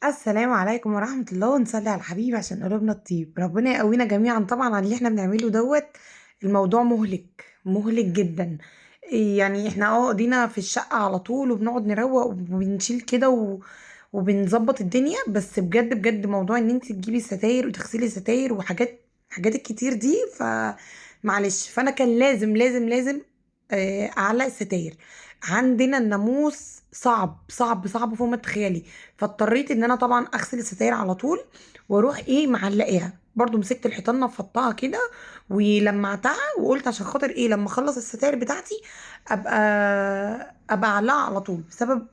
السلام عليكم ورحمة الله، ونصلي على الحبيب عشان قلوبنا تطيب. ربنا يقوينا جميعا طبعا على اللي احنا بنعمله دوت. الموضوع مهلك مهلك جدا. يعني احنا قضينا في الشقة على طول وبنقعد نروق وبنشيل كده وبنظبط الدنيا. بس بجد بجد موضوع ان انت تجيبي ستاير وتغسلي ستاير حاجات الكتير دي، معلش. فانا كان لازم اعلق الستاير. عندنا الناموس صعب صعب صعب فوق ما تتخيلي. فاضطريت ان انا طبعا اغسل الستاير على طول واروح معلقاها. برضو مسكت الحيطان نفضتها كده ولمعتها، وقلت عشان خاطر لما اخلص الستاير بتاعتي ابقى ابقى اعلقها على طول.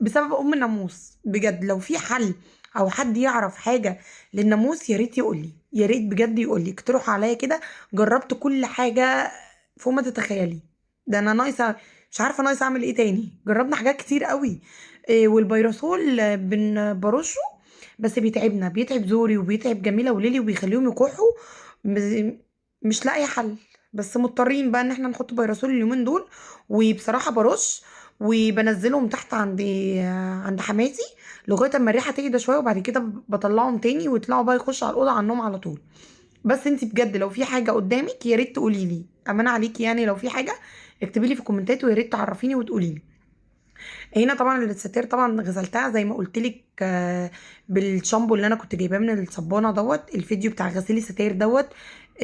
بسبب ام الناموس. بجد لو في حل او حد يعرف حاجه للناموس يا ريت يقول لي، يا ريت بجد يقول لي، اقترحوا عليا كده. جربت كل حاجه فوق ما تتخيلي. ده انا ناقصه، مش عارفه ناقصه اعمل ايه تاني. جربنا حاجات كتير قوي. والبيروسول برشه. بس بيتعبنا، بيتعب زوري وبيتعب جميله وليلي وبيخليهم يكحوا. بس- مش لاقي حل. بس مضطرين بقى ان احنا نحط بيروسول اليومين دول. وبصراحه برش وبنزلهم تحت عند حماتي لغايه اما الريحه تهدى شويه، وبعد كده بطلعهم تاني ويطلعوا بقى يخشوا على الاوضه على النوم على طول. بس انتي بجد لو في حاجه قدامك يا ريت تقولي لي، امانه عليكي. يعني لو في حاجه اكتبي لي في الكومنتات ويا ريت تعرفيني وتقولي لي. هنا طبعا الستير طبعا غسلتها زي ما قلت لك، بالشامبو اللي انا كنت جايباه من الصبانه دوت. الفيديو بتاع غسيل الستاير دوت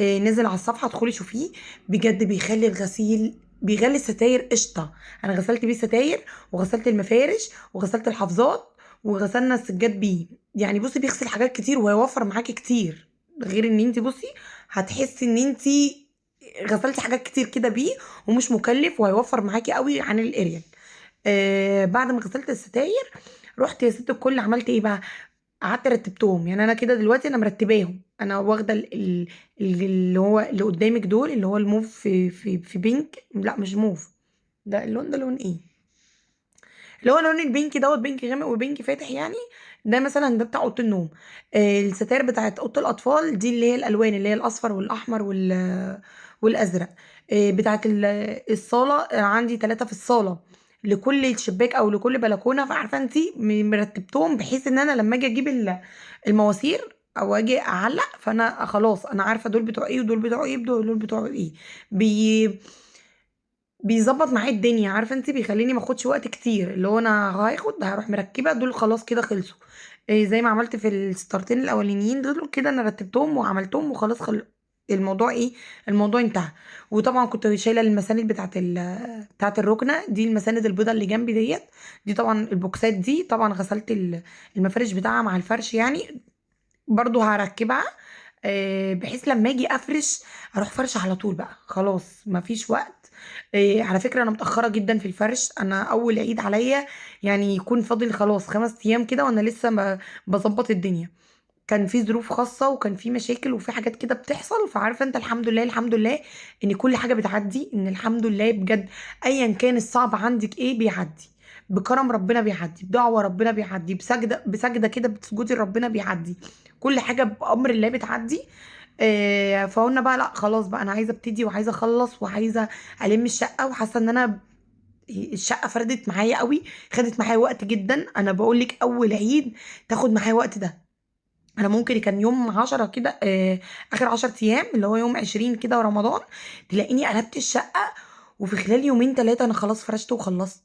نزل على الصفحه، ادخلي شوفيه. بجد بيخلي الغسيل، بيخلي الستاير قشطه. انا غسلت بيه الستاير وغسلت المفارش وغسلت الحفاظات وغسلنا السجاد بيه. يعني بصي بيغسل حاجات كتير وهيوفر معاكي كتير. غير ان انت بصي هتحسي ان انت غسلتي حاجات كتير كده بيه، ومش مكلف وهيوفر معاكي قوي عن الاريال. بعد ما غسلت الستاير رحت يا ست الكل عملت ايه بقى. قعدت رتبتهم. يعني انا كده دلوقتي انا مرتباهم. انا واخده اللي هو اللي قدامك دول، اللي هو الموف في بينك. لا مش موف، ده اللون ده لون ايه، اللي هو لون البينك دوت، بينك غامق وبينك فاتح يعني. ده مثلا ده بتاع اوضه النوم. الستاير بتاعت اوضه الاطفال دي اللي هي الالوان، اللي هي الاصفر والاحمر والازرق. بتاعت الصاله. عندي ثلاثة في الصاله لكل شباك او لكل بلكونه. فعارفه انت مرتبتهم بحيث ان انا لما اجي اجيب المواسير او اجي اعلق، فانا خلاص انا عارفه دول بتوع ايه ودول بتوع ايه ودول بتوع ايه. بي بيظبط معايا الدنيا. عارفه انت بيخليني ما اخدش وقت كتير. اللي هو انا هروح مركبه دول خلاص كده خلصوا. زي ما عملت في الستارتين الاولانيين دول كده، انا رتبتهم وعملتهم وخلاص الموضوع الموضوع انتهى. وطبعا كنت شايله المساند بتاعت الركنه دي، المساند البيضه اللي جنبي ديت. دي طبعا البوكسات دي طبعا غسلت المفارش بتاعها مع الفرش يعني. برضو هركبها. بحيث لما اجي افرش اروح فرش على طول بقى، خلاص مفيش وقت. على فكرة انا متأخرة جدا في الفرش. انا اول عيد عليا يعني يكون فاضل خلاص 5 ايام كده وانا لسه بظبط الدنيا. كان في ظروف خاصة وكان في مشاكل وفي حاجات كده بتحصل. فعارفة انت الحمد لله الحمد لله ان كل حاجة بتعدي. ان الحمد لله بجد ايا كان الصعب عندك ايه بيعدي. بكرم ربنا بيعدي، بدعوة ربنا بيعدي، بسجدة كده بتسجدي ربنا بيعدي. كل حاجة بأمر الله بتعدي. فقلنا بقى لا خلاص بقى انا عايزة ابتدي وعايزة اخلص وعايزة الم الشقة. وحاسة ان انا الشقة فردت معايا قوي. خدت معايا وقت جدا. انا بقولك اول عيد تاخد معايا وقت ده. انا ممكن كان يوم 10 كده، اخر 10 ايام اللي هو يوم 20 كده ورمضان، تلاقيني قلبت الشقة. وفي خلال يومين ثلاثة انا خلاص فرشت وخلصت.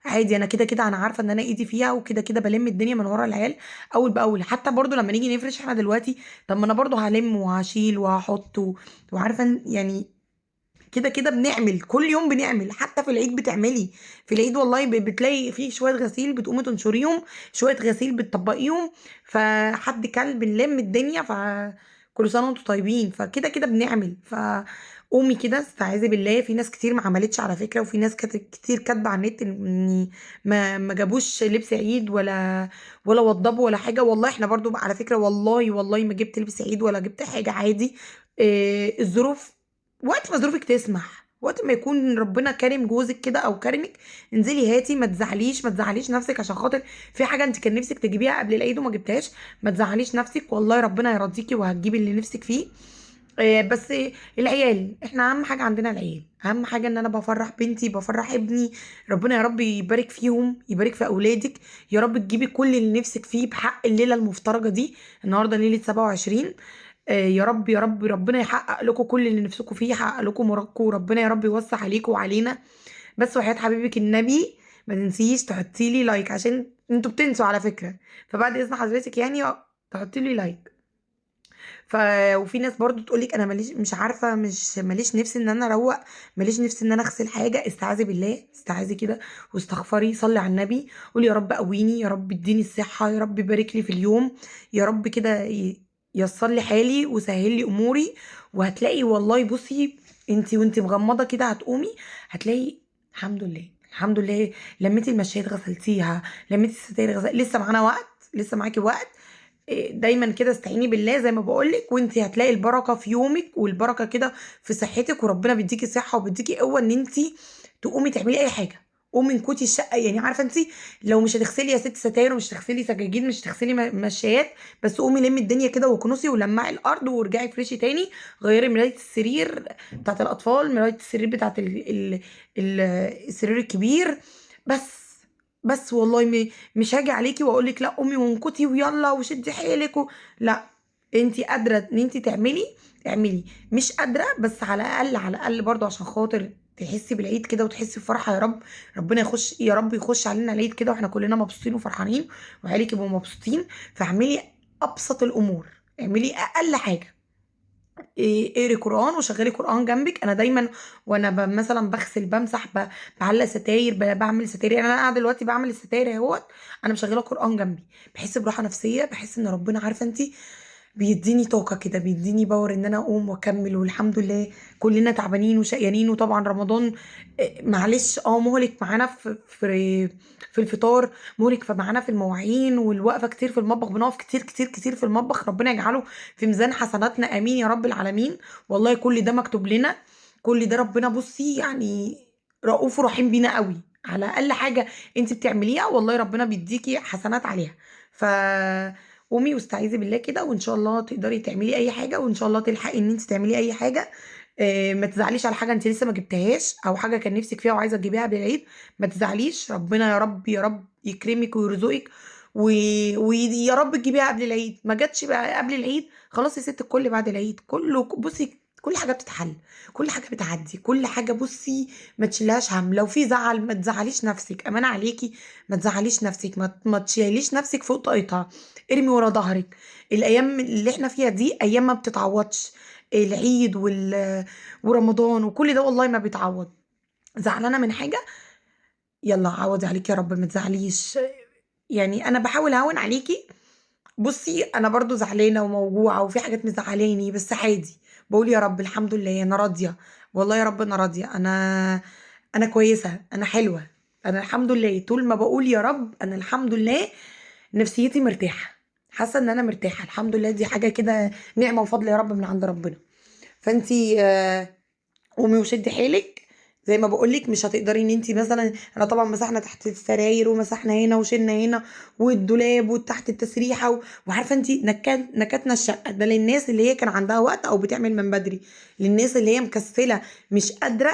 عادي، انا كده كده انا عارفه ان انا ايدي فيها، وكده كده بلم الدنيا من ورا العيال اول باول. حتى برضو لما نيجي نفرش احنا دلوقتي، طب ما انا برضو هلم وهشيل وهحط وعارفه يعني كده كده بنعمل كل يوم. بنعمل حتى في العيد بتعملي. في العيد والله بتلاقي فيه شوية غسيل بتقومي تنشريهم، شوية غسيل بتطبقيهم. فحد كلب بنلم الدنيا. كل سنة وانتم طيبين. فكده كده بنعمل. قومي كده استعاذي بالله. في ناس كتير ما عملتش على فكرة، وفي ناس كتير كاتبة على النت ان ما جابوش لبس عيد ولا وضبوا ولا حاجة. والله احنا برضو على فكرة، والله والله ما جبت لبس عيد ولا جبت حاجة. عادي. الظروف، وقت ما ظروفك تسمح، وقت ما يكون ربنا كارم جوزك كده او كارمك، انزلي هاتي. ما تزعليش، ما تزعليش نفسك عشان خاطر في حاجه انت كان نفسك تجيبيها قبل العيد وما جبتهاش. ما تزعليش نفسك، والله ربنا هيرضيكي وهتجيبي اللي نفسك فيه. بس العيال احنا اهم حاجه عندنا العيال، اهم حاجه ان انا بفرح بنتي بفرح ابني. ربنا يا رب يبارك فيهم، يبارك في اولادك. يا رب تجيبي كل اللي نفسك فيه بحق الليله المفترجه دي. النهارده ليله 27. يا رب يا رب ربنا يحقق لكم كل اللي نفسكم فيه، يحقق لكم مرادكم، وربنا يا رب يوسع عليكم وعلينا. بس وحياة حبيبك النبي ما تنسيش تحطي لي لايك، عشان انتوا بتنسوا على فكره. فبعد اذن حضرتك يعني تحطي لي لايك. ف وفي ناس برضو تقولك انا ماليش، مش عارفه، مش ماليش نفسي ان انا اروق، ماليش نفسي ان انا اغسل حاجه. استعاذي بالله، استعاذي كده واستغفري، صلي على النبي، قولي يا رب قويني، يا رب اديني الصحه، يا رب بارك لي في اليوم، يا رب كده يسر لي حالي وسهل لي اموري. وهتلاقي والله بصي، انتي وانتي مغمضه كده هتقومي هتلاقي الحمد لله الحمد لله. لميتي المشايات غسلتيها، لميتي الستاير لسه معانا وقت، لسه معاكي وقت. دايما كده استعيني بالله زي ما بقولك، وانتي هتلاقي البركه في يومك، والبركه كده في صحتك، وربنا بيديكي صحه وبيديكي قوه ان انتي تقومي تعملي اي حاجه. قومي من كوتي الشقه، يعني عارفه انتي لو مش هتغسلي يا ست ستاير، ومش هتغسلي سجاجيد، مش هتغسلي مشايات، بس قومي لمي الدنيا كده وكنسي ولمعي الارض وارجعي فريشي تاني. غيري مرايه السرير بتاعت الاطفال، مرايه السرير بتاعت ال السرير الكبير. بس بس والله مش هاجي عليكي واقول لك لا قومي وانكتي ويلا وشدي حيلك لا. انت قادره ان انت تعملي، اعملي. مش قادره بس على الاقل، على الاقل برضو عشان خاطر تحسي بالعيد كده وتحسي بفرحه. يا رب ربنا يخش، يا رب يخش علينا العيد كده واحنا كلنا مبسوطين وفرحانين، وعيالك يبقوا مبسوطين. فاعملي ابسط الامور، اعملي اقل حاجه. اقري قرآن وشغلي قرآن جنبك. انا دايما وانا مثلا بغسل بمسح بعلق ستاير، بعمل ستاير، يعني انا قاعده دلوقتي بعمل الستاير اهوت، انا مشغله قرآن جنبي. بحس براحه نفسيه، بحس ان ربنا عارفه انت بيديني طاقه كده، بيديني باور ان انا اقوم واكمل. والحمد لله كلنا تعبانين وشقيانين، وطبعا رمضان معلش مهلك معانا في الفطار، مهلك معانا في المواعين والوقفه كتير في المطبخ، بنقف كتير كتير كتير في المطبخ. ربنا يجعله في ميزان حسناتنا، امين يا رب العالمين. والله كل ده مكتوب لنا، كل ده ربنا بصي يعني رؤوف رحيم بينا قوي. على اقل حاجه انت بتعمليها والله ربنا بيديكي حسنات عليها. ف قومي واستعيذي بالله كده، وان شاء الله تقدري تعملي اي حاجه، وان شاء الله تلحقي ان انت تعملي اي حاجه. ما تزعليش على حاجه انت لسه ما جبتهاش، او حاجه كان نفسك فيها وعايزه تجيبيها قبل العيد. ما تزعليش، ربنا يا رب يا رب يكرمك ويرزقك ويا رب تجيبيها قبل العيد. ما جاتش بقى قبل العيد، خلاص يا ست الكل بعد العيد كله. بصي كل حاجه بتتحل، كل حاجه بتعدي، كل حاجه بصي ما تشيلهاش هم. لو في زعل ما تزعليش نفسك، امانه عليكي. ما تزعليش نفسك، ما تشيليش نفسك فوق طاقتها. ارمي ورا ظهرك. الايام اللي احنا فيها دي ايام ما بتتعوضش. العيد ورمضان وكل ده والله ما بيتعوض. زعلانه من حاجه، يلا عوضي عليك يا رب، ما تزعليش. يعني انا بحاول اهون عليكي. بصي انا برضو زعلانه وموجوعه وفي حاجات مزعلاني، بس عادي. بقول يا رب الحمد لله انا راضيه. والله يا رب انا راضيه. انا كويسه، انا حلوه. انا الحمد لله طول ما بقول يا رب انا الحمد لله نفسيتي مرتاحه، حاسه ان انا مرتاحه الحمد لله. دي حاجه كده نعمه وفضل يا رب من عند ربنا. فانتي قومي وشدي حيلك. زي ما بقولك مش هتقدري ان انت مثلا، انا طبعا مسحنا تحت السراير ومسحنا هنا وشلنا هنا والدولاب وتحت التسريحه وعارفه انت نكتنا الشقه ده للناس اللي هي كان عندها وقت او بتعمل من بدري. للناس اللي هي مكسله مش قادره،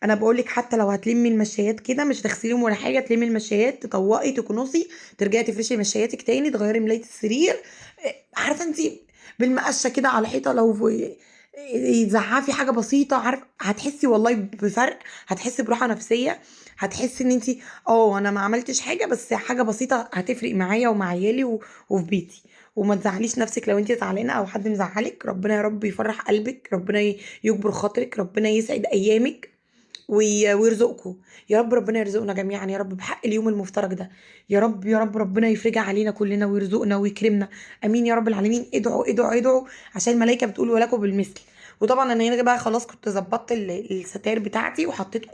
انا بقولك حتى لو هتلمي المشايات كده مش هتغسليهم ولا حاجه، تلمي المشايات تطوقي تكنسي، ترجعي تفرشي مشاياتك تاني، تغيري ملايه السرير. عارفه انت بالمقشه كده على حيطه، لو يزعفي حاجه بسيطه، عارف هتحسي والله بفرق، هتحسي براحه نفسيه، هتحسي ان انت انا ما عملتش حاجه بس حاجه بسيطه هتفرق معايا ومع عيالي وفي بيتي. وما تزعليش نفسك لو انت زعلانه او حد مزعلك. ربنا يا رب يفرح قلبك، ربنا يكبر خاطرك، ربنا يسعد ايامك ويرزقكم. يا رب ربنا يرزقنا جميعا يا رب بحق اليوم المفترج ده. يا رب يا رب ربنا يفرجها علينا كلنا ويرزقنا ويكرمنا، امين يا رب العالمين. ادعوا ادعوا ادعوا عشان الملائكه بتقول ولكم بالمثل. وطبعا انا هنا بقى خلاص كنت ظبطت الستاير بتاعتي وحطيت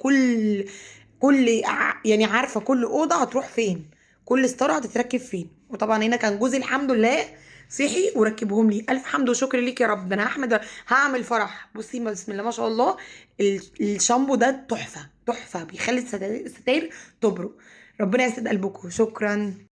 يعني عارفه كل اوضه هتروح فين، كل ستاره هتتركب فين. وطبعا هنا كان جوزي الحمد لله صحي وركبهم لي. الف حمد وشكر ليك يا رب. ده انا هحمد، هعمل فرح. بصي بسم الله ما شاء الله. الشامبو ده تحفه تحفه، بيخلي الستاير تبرق. ربنا يسعد قلبكم، شكرا.